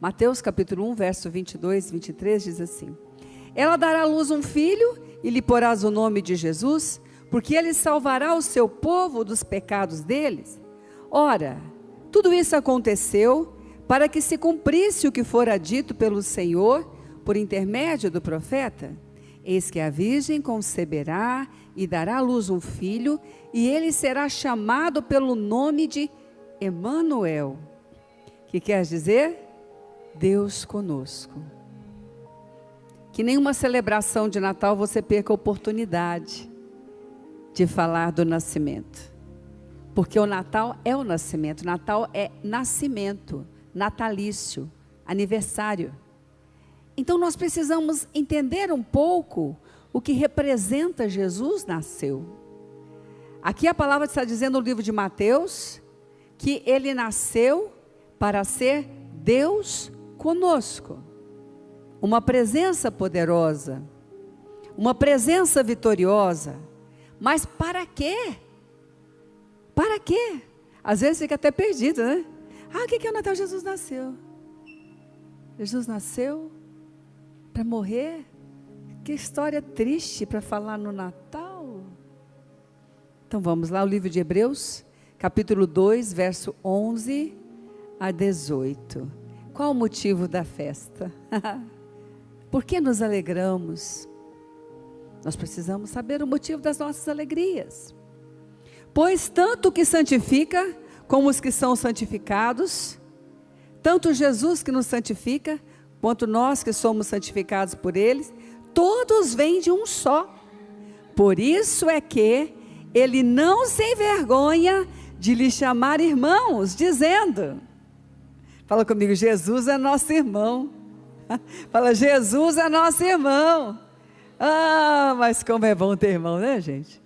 Mateus capítulo 1, verso 22 e 23 diz assim: ela dará à luz um filho e lhe porás o nome de Jesus, porque ele salvará o seu povo dos pecados deles. Ora, tudo isso aconteceu para que se cumprisse o que fora dito pelo Senhor por intermédio do profeta. Eis que a virgem conceberá e dará à luz um filho, e ele será chamado pelo nome de Emanuel, que quer dizer Deus conosco. Que nenhuma celebração de Natal você perca a oportunidade de falar do nascimento, porque o Natal é o nascimento. Natal é nascimento, natalício, aniversário. Então nós precisamos entender um pouco o que representa Jesus nasceu. Aqui a palavra está dizendo no livro de Mateus que ele nasceu para ser Deus conosco. Uma presença poderosa, uma presença vitoriosa. Mas para quê? Para quê? Às vezes fica até perdido, né? O que é o Natal? Jesus nasceu. Jesus nasceu para morrer? Que história triste para falar no Natal. Então vamos lá, o livro de Hebreus, capítulo 2, verso 11 a 18. Qual o motivo da festa? Por que nos alegramos? Nós precisamos saber o motivo das nossas alegrias. Pois tanto o que santifica, como os que são santificados, tanto Jesus que nos santifica, quanto nós que somos santificados por eles, todos vêm de um só. Por isso é que ele não se envergonha de lhe chamar irmãos, dizendo, fala comigo, Jesus é nosso irmão. Fala, Jesus é nosso irmão. Mas como é bom ter irmão, né, gente?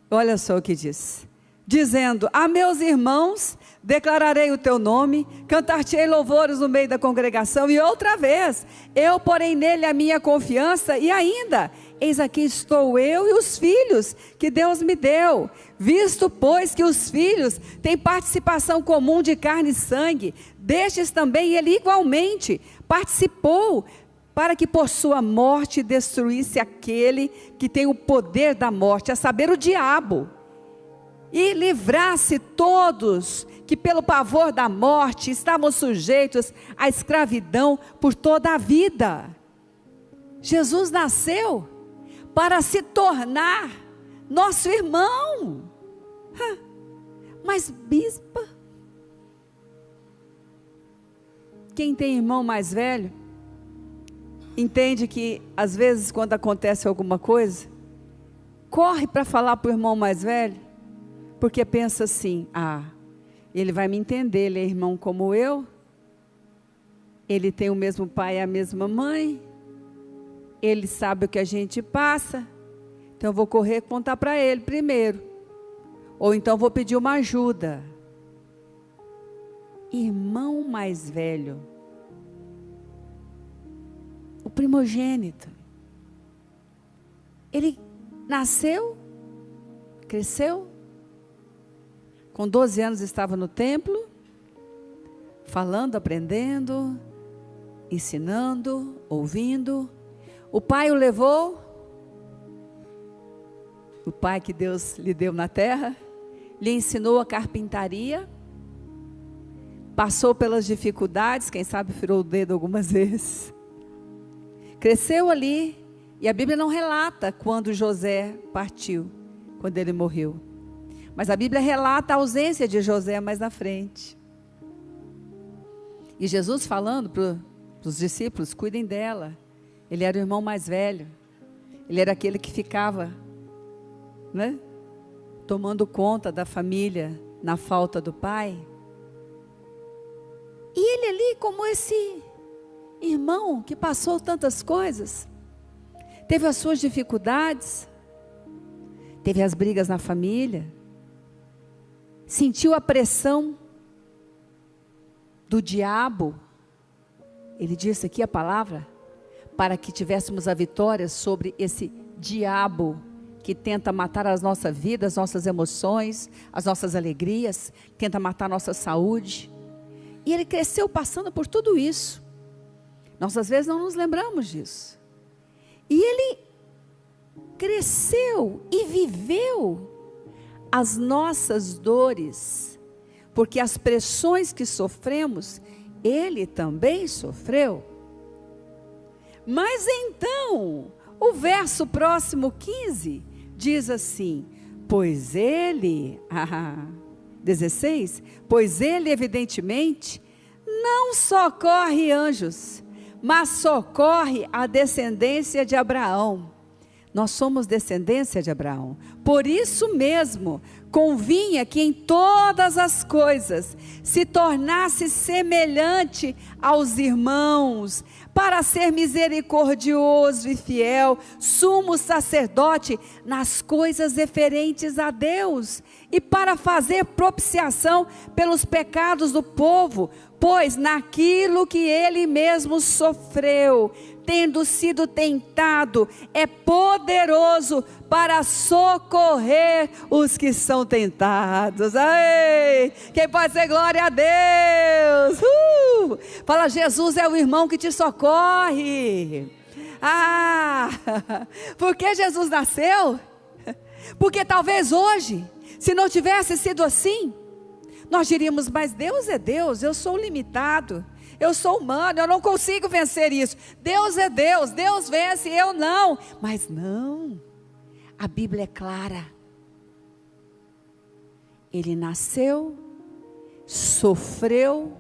Olha só o que diz. Dizendo, a meus irmãos declararei o teu nome, cantar-te-ei louvores no meio da congregação, e outra vez, eu porei nele a minha confiança, e ainda, eis aqui estou eu e os filhos que Deus me deu, visto pois que os filhos têm participação comum de carne e sangue, destes também ele igualmente participou, para que por sua morte destruísse aquele que tem o poder da morte, a saber, o diabo, e livrasse todos que pelo pavor da morte estavam sujeitos à escravidão por toda a vida. Jesus nasceu para se tornar nosso irmão. Mas bispa, quem tem irmão mais velho, entende que às vezes quando acontece alguma coisa, corre para falar para o irmão mais velho, porque pensa assim, ele vai me entender, ele é irmão como eu, ele tem o mesmo pai e a mesma mãe, ele sabe o que a gente passa, então eu vou correr contar para ele primeiro, ou então vou pedir uma ajuda. Irmão mais velho, o primogênito, ele nasceu, cresceu, com 12 anos estava no templo, falando, aprendendo, ensinando, ouvindo. O pai o levou, o pai que Deus lhe deu na terra, lhe ensinou a carpintaria, passou pelas dificuldades, quem sabe furou o dedo algumas vezes, cresceu ali, e a Bíblia não relata quando José partiu, quando ele morreu, mas a Bíblia relata a ausência de José mais na frente, e Jesus falando para os discípulos, cuidem dela, ele era o irmão mais velho, ele era aquele que ficava, né, tomando conta da família, na falta do pai, e ele ali como esse irmão que passou tantas coisas, teve as suas dificuldades, teve as brigas na família, sentiu a pressão do diabo, ele disse aqui a palavra, para que tivéssemos a vitória sobre esse diabo, que tenta matar as nossas vidas, as nossas emoções, as nossas alegrias, tenta matar a nossa saúde, E ele cresceu passando por tudo isso. Nós às vezes não nos lembramos disso. E ele cresceu e viveu as nossas dores, porque as pressões que sofremos, ele também sofreu. Mas então, o verso próximo 15, diz assim, pois ele, 16, pois ele evidentemente não socorre anjos, mas socorre a descendência de Abraão. Nós somos descendência de Abraão. Por isso mesmo, convinha que em todas as coisas se tornasse semelhante aos irmãos, para ser misericordioso e fiel, sumo sacerdote nas coisas referentes a Deus, e para fazer propiciação pelos pecados do povo, pois naquilo que ele mesmo sofreu, tendo sido tentado, é poderoso para socorrer os que são tentados. Ai, quem pode dizer glória a Deus? Fala, Jesus é o irmão que te socorre. Por que Jesus nasceu? Porque talvez hoje, se não tivesse sido assim, nós diríamos, mas Deus é Deus, eu sou limitado, eu sou humano, eu não consigo vencer isso. Deus é Deus, Deus vence, eu não. Mas não, a Bíblia é clara. Ele nasceu, sofreu.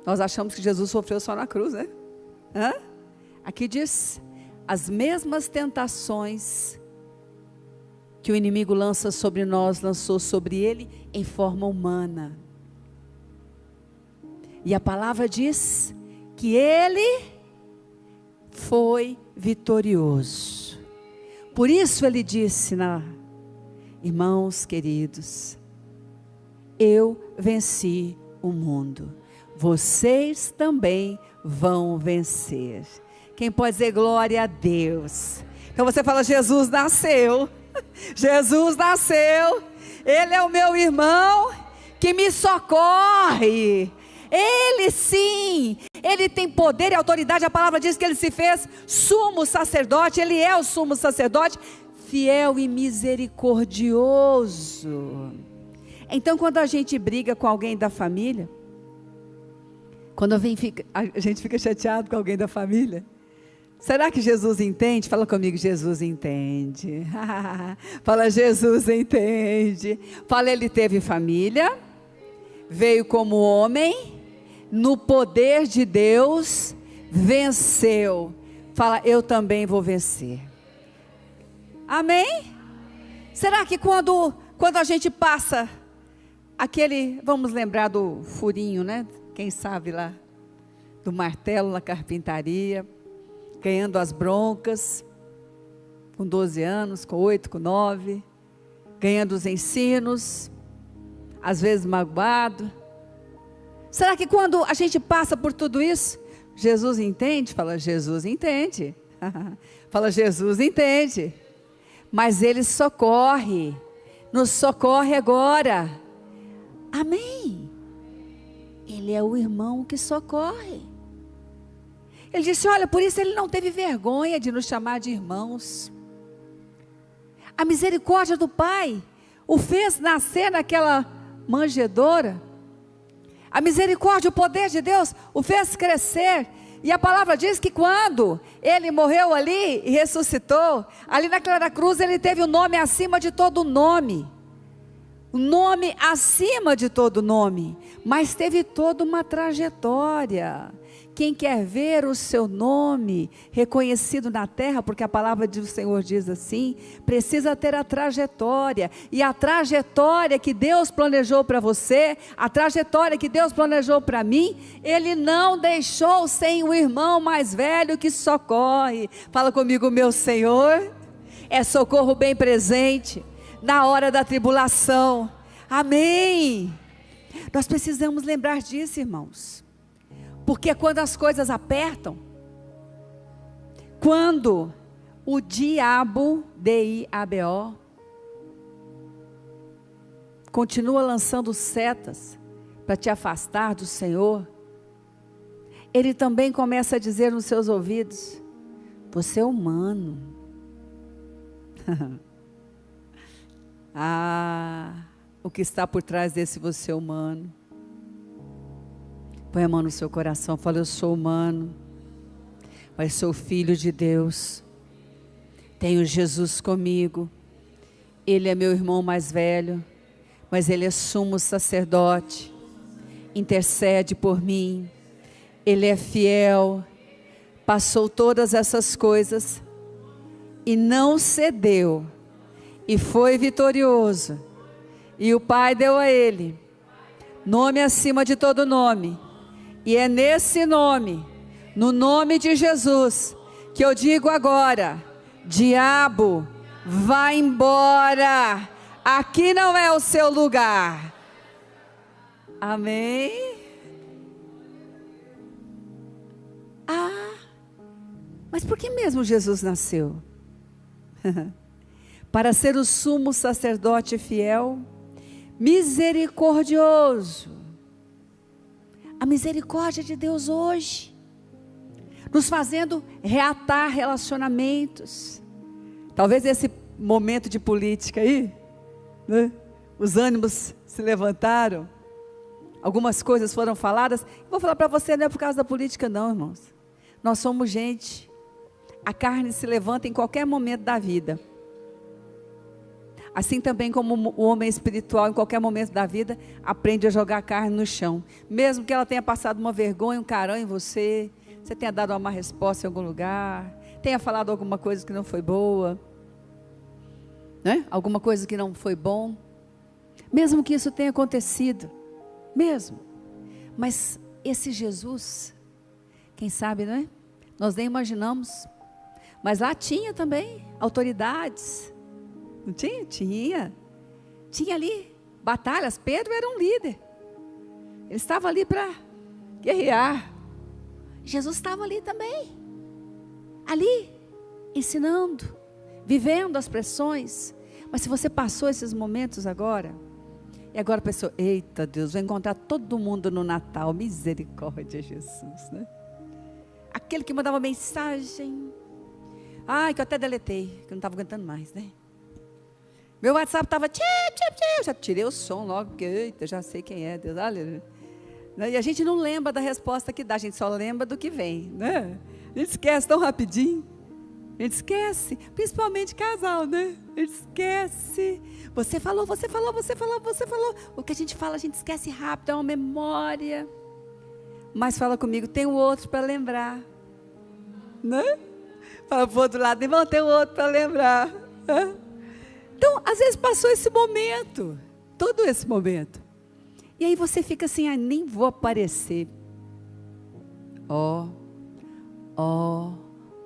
Nós achamos que Jesus sofreu só na cruz, né? Aqui diz, as mesmas tentações que o inimigo lança sobre nós, lançou sobre ele em forma humana. E a palavra diz que ele foi vitorioso. Por isso ele disse, irmãos queridos, eu venci o mundo, vocês também vão vencer. Quem pode dizer glória a Deus? Então você fala, Jesus nasceu, Jesus nasceu, ele é o meu irmão que me socorre. Ele sim, ele tem poder e autoridade. A palavra diz que ele se fez sumo sacerdote, ele é o sumo sacerdote, fiel e misericordioso. Então quando a gente briga com alguém da família, quando a gente fica chateado com alguém da família, será que Jesus entende? Fala comigo, Jesus entende. Fala, Jesus entende. Fala, ele teve família, veio como homem, no poder de Deus, venceu. Fala, eu também vou vencer. Amém? Será que quando a gente passa vamos lembrar do furinho, né? Quem sabe lá, do martelo na carpintaria, ganhando as broncas, com 12 anos, com 8, com 9, ganhando os ensinos, às vezes magoado. Será que quando a gente passa por tudo isso, Jesus entende? Fala, Jesus entende. Fala, Jesus entende. Mas ele socorre, nos socorre agora. Amém. Ele é o irmão que socorre. Ele disse, olha, por isso ele não teve vergonha de nos chamar de irmãos. A misericórdia do Pai o fez nascer naquela manjedoura. A misericórdia, o poder de Deus o fez crescer. E a palavra diz que quando ele morreu ali e ressuscitou, ali naquela cruz ele teve o nome acima de todo nome. O nome acima de todo nome. Mas teve toda uma trajetória. Quem quer ver o seu nome reconhecido na terra, porque a palavra do Senhor diz assim, precisa ter a trajetória. E a trajetória que Deus planejou para você, a trajetória que Deus planejou para mim, Ele não deixou sem o irmão mais velho que socorre. Fala comigo, meu Senhor, é socorro bem presente na hora da tribulação. Amém. Nós precisamos lembrar disso, irmãos. Porque quando as coisas apertam, quando o diabo, D-I-A-B-O, continua lançando setas para te afastar do Senhor, Ele também começa a dizer nos seus ouvidos: você é humano. O que está por trás desse você humano? Põe a mão no seu coração, fala: eu sou humano, mas sou filho de Deus. Tenho Jesus comigo. Ele é meu irmão mais velho, mas Ele é sumo sacerdote. Intercede por mim. Ele é fiel. Passou todas essas coisas e não cedeu. E foi vitorioso. E o Pai deu a Ele nome acima de todo nome. E é nesse nome, no nome de Jesus, que eu digo agora: diabo, vá embora. Aqui não é o seu lugar. Amém? Mas por que mesmo Jesus nasceu? Para ser o sumo sacerdote fiel, misericordioso. A misericórdia de Deus hoje, nos fazendo reatar relacionamentos. Talvez esse momento de política aí, né? Os ânimos se levantaram, algumas coisas foram faladas. Vou falar para você, não é por causa da política não, irmãos. Nós somos gente. A carne se levanta em qualquer momento da vida. Assim também como o homem espiritual, em qualquer momento da vida, aprende a jogar a carne no chão. Mesmo que ela tenha passado uma vergonha, um carão em você, você tenha dado uma má resposta em algum lugar, tenha falado alguma coisa que não foi boa, né? Alguma coisa que não foi bom. Mesmo que isso tenha acontecido, mesmo. Mas esse Jesus, quem sabe, não é? Nós nem imaginamos. Mas lá tinha também autoridades. Não tinha? Tinha. Tinha ali batalhas. Pedro era um líder. Ele estava ali para guerrear. Jesus estava ali também. Ali, ensinando, vivendo as pressões. Mas se você passou esses momentos agora, e agora pensou: eita Deus, vou encontrar todo mundo no Natal. Misericórdia, Jesus, né? Aquele que mandava mensagem. Ai, que eu até deletei, que eu não estava aguentando mais, né? Meu WhatsApp estava... Já tirei o som logo, porque, eita, já sei quem é, Deus, aleluia. E a gente não lembra da resposta que dá, a gente só lembra do que vem, né? A gente esquece tão rapidinho. A gente esquece, principalmente casal, né? A gente esquece. Você falou. O que a gente fala, a gente esquece rápido, é uma memória. Mas fala comigo, tem o outro para lembrar. Né? Fala para o outro lado, irmão, tem o outro para lembrar. Então, às vezes passou esse momento, todo esse momento. E aí você fica assim: nem vou aparecer. Ó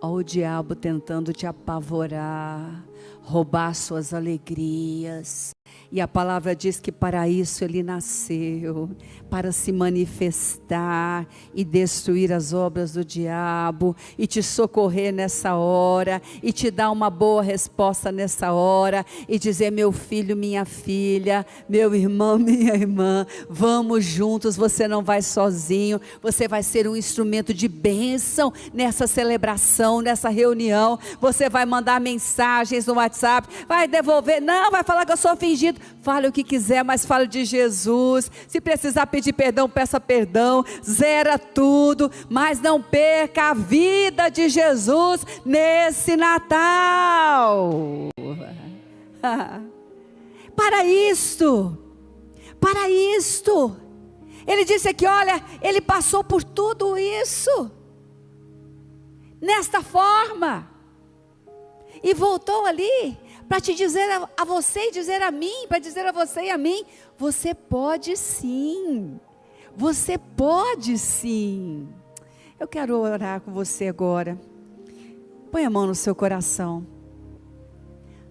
o diabo tentando te apavorar, roubar suas alegrias. E a palavra diz que para isso ele nasceu, para se manifestar e destruir as obras do diabo, e te socorrer nessa hora, e te dar uma boa resposta nessa hora, e dizer: meu filho, minha filha, meu irmão, minha irmã, vamos juntos, você não vai sozinho, você vai ser um instrumento de bênção nessa celebração, nessa reunião. Você vai mandar mensagens no WhatsApp, vai devolver, não, vai falar que eu sou fingido. Fale o que quiser, mas fale de Jesus. Se precisar pedir perdão, peça perdão. Zera tudo, mas não perca a vida de Jesus nesse Natal. Para isto, ele disse aqui: olha, ele passou por tudo isso, nesta forma, e voltou ali para te dizer a você e dizer a mim, para dizer a você e a mim: você pode sim, você pode sim. Eu quero orar com você agora. Põe a mão no seu coração.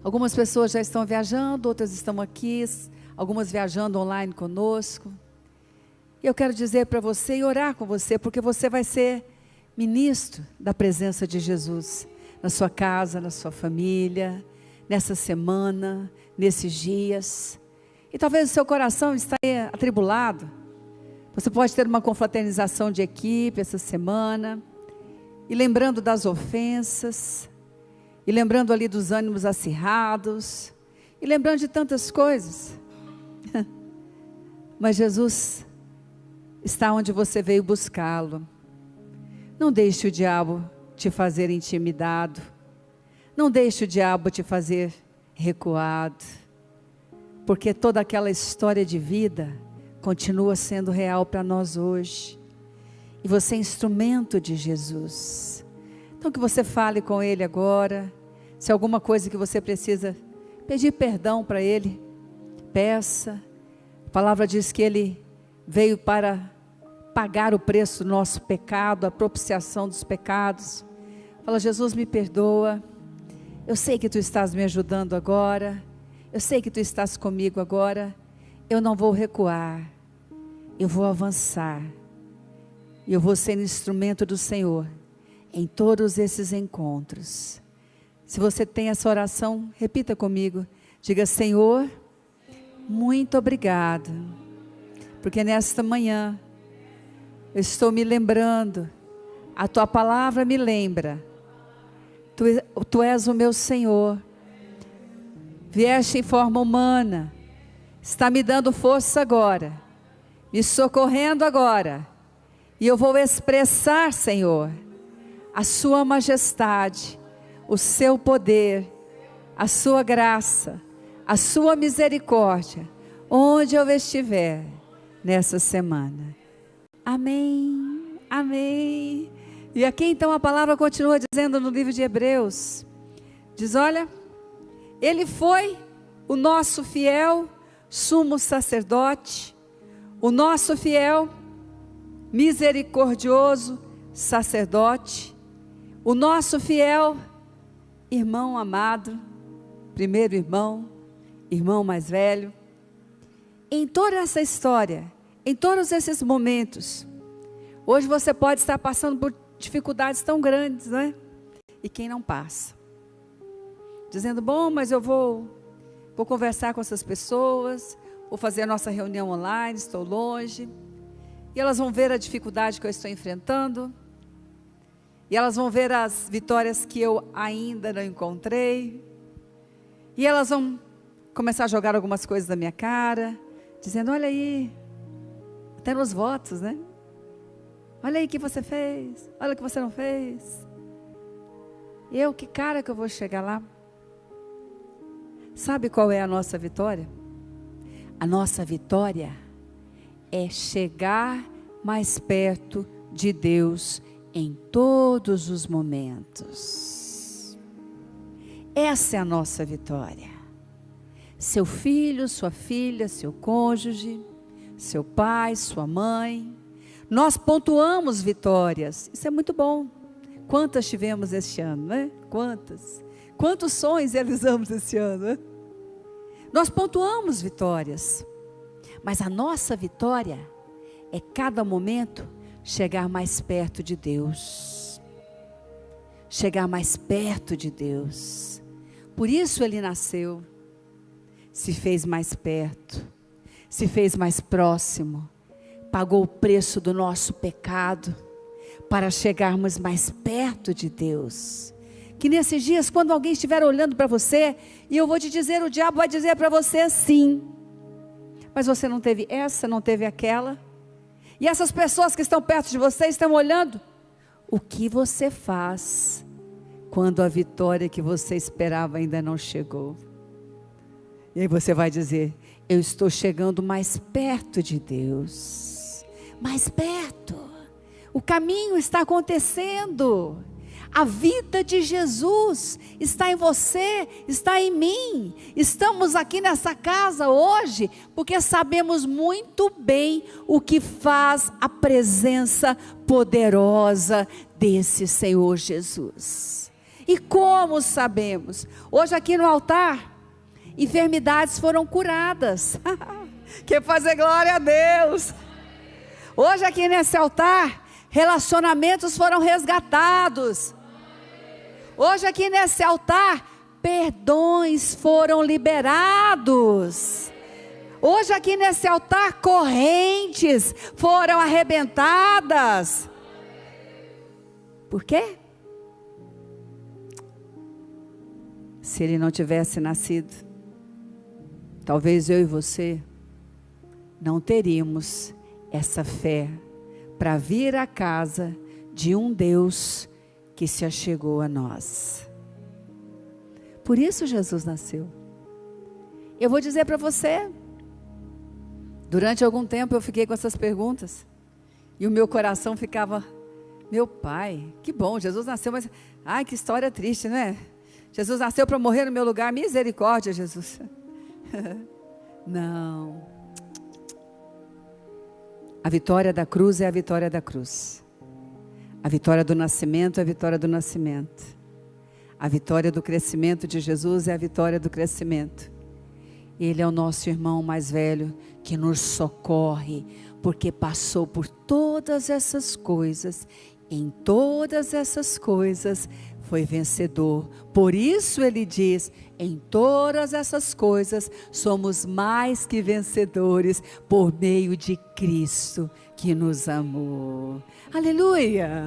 Algumas pessoas já estão viajando, outras estão aqui, algumas viajando online conosco. E eu quero dizer para você e orar com você, porque você vai ser ministro da presença de Jesus na sua casa, na sua família, nessa semana, nesses dias. E talvez o seu coração esteja atribulado, Você pode ter uma confraternização de equipe essa semana, e lembrando das ofensas, e lembrando ali dos ânimos acirrados, e lembrando de tantas coisas. Mas Jesus está onde você veio buscá-lo. Não deixe o diabo te fazer intimidado. Não deixe o diabo te fazer recuado. Porque toda aquela história de vida continua sendo real para nós hoje. E você é instrumento de Jesus. Então que você fale com Ele agora. Se alguma coisa que você precisa pedir perdão para Ele, peça. A palavra diz que Ele veio para pagar o preço do nosso pecado, a propiciação dos pecados. Fala: Jesus, me perdoa. Eu sei que Tu estás me ajudando agora. Eu sei que Tu estás comigo agora. Eu não vou recuar. Eu vou avançar. E eu vou ser instrumento do Senhor em todos esses encontros. Se você tem essa oração, repita comigo. Diga: Senhor, muito obrigado, porque nesta manhã eu estou me lembrando, a Tua palavra me lembra, Tu és o meu Senhor, vieste em forma humana, está me dando força agora, me socorrendo agora, e eu vou expressar, Senhor, a Sua majestade, o Seu poder, a Sua graça, a Sua misericórdia, onde eu estiver nessa semana. Amém, amém. E aqui então a palavra continua dizendo no livro de Hebreus, diz: olha, Ele foi o nosso fiel sumo sacerdote, o nosso fiel misericordioso sacerdote, o nosso fiel irmão amado, primeiro irmão, irmão mais velho. Em toda essa história, em todos esses momentos, hoje você pode estar passando por dificuldades tão grandes, não é? E quem não passa? Dizendo: bom, mas eu vou conversar com essas pessoas, vou fazer a nossa reunião online, estou longe. E elas vão ver a dificuldade que eu estou enfrentando. E elas vão ver as vitórias que eu ainda não encontrei. E elas vão começar a jogar algumas coisas na minha cara, dizendo: olha aí, até nos votos, né? Olha aí o que você fez, olha o que você não fez. Que cara que eu vou chegar lá? Sabe qual é a nossa vitória? A nossa vitória é chegar mais perto de Deus em todos os momentos. Essa é a nossa vitória. Seu filho, sua filha, seu cônjuge, seu pai, sua mãe. Nós pontuamos vitórias. Isso é muito bom. Quantas tivemos este ano, né? Quantos sonhos realizamos esse ano, né? Nós pontuamos vitórias. Mas a nossa vitória é cada momento chegar mais perto de Deus. Chegar mais perto de Deus. Por isso Ele nasceu. Se fez mais perto. Se fez mais próximo. Pagou o preço do nosso pecado. Para chegarmos mais perto de Deus. Que nesses dias, quando alguém estiver olhando para você, e eu vou te dizer, o diabo vai dizer para você sim. Mas você não teve essa, não teve aquela. E essas pessoas que estão perto de você estão olhando o que você faz quando a vitória que você esperava ainda não chegou. E aí você vai dizer: eu estou chegando mais perto de Deus. Mais perto. O caminho está acontecendo. A vida de Jesus está em você, está em mim. Estamos aqui nessa casa hoje porque sabemos muito bem o que faz a presença poderosa desse Senhor Jesus. E como sabemos? Hoje aqui no altar, enfermidades foram curadas. Quer fazer glória a Deus? Hoje aqui nesse altar, relacionamentos foram resgatados. Hoje aqui nesse altar, perdões foram liberados. Hoje aqui nesse altar, correntes foram arrebentadas. Por quê? Se ele não tivesse nascido, talvez eu e você não teríamos essa fé para vir à casa de um Deus que se achegou a nós. Por isso Jesus nasceu. Eu vou dizer para você, durante algum tempo eu fiquei com essas perguntas, e o meu coração ficava, meu pai, que bom, Jesus nasceu, mas, ai, que história triste, não é? Jesus nasceu para morrer no meu lugar, misericórdia, Jesus. Não. A vitória da cruz é a vitória da cruz. A vitória do nascimento é a vitória do nascimento. A vitória do crescimento de Jesus é a vitória do crescimento. Ele é o nosso irmão mais velho que nos socorre, porque passou por todas essas coisas. Em todas essas coisas foi vencedor. Por isso ele diz, em todas essas coisas somos mais que vencedores por meio de Cristo que nos amou. Aleluia!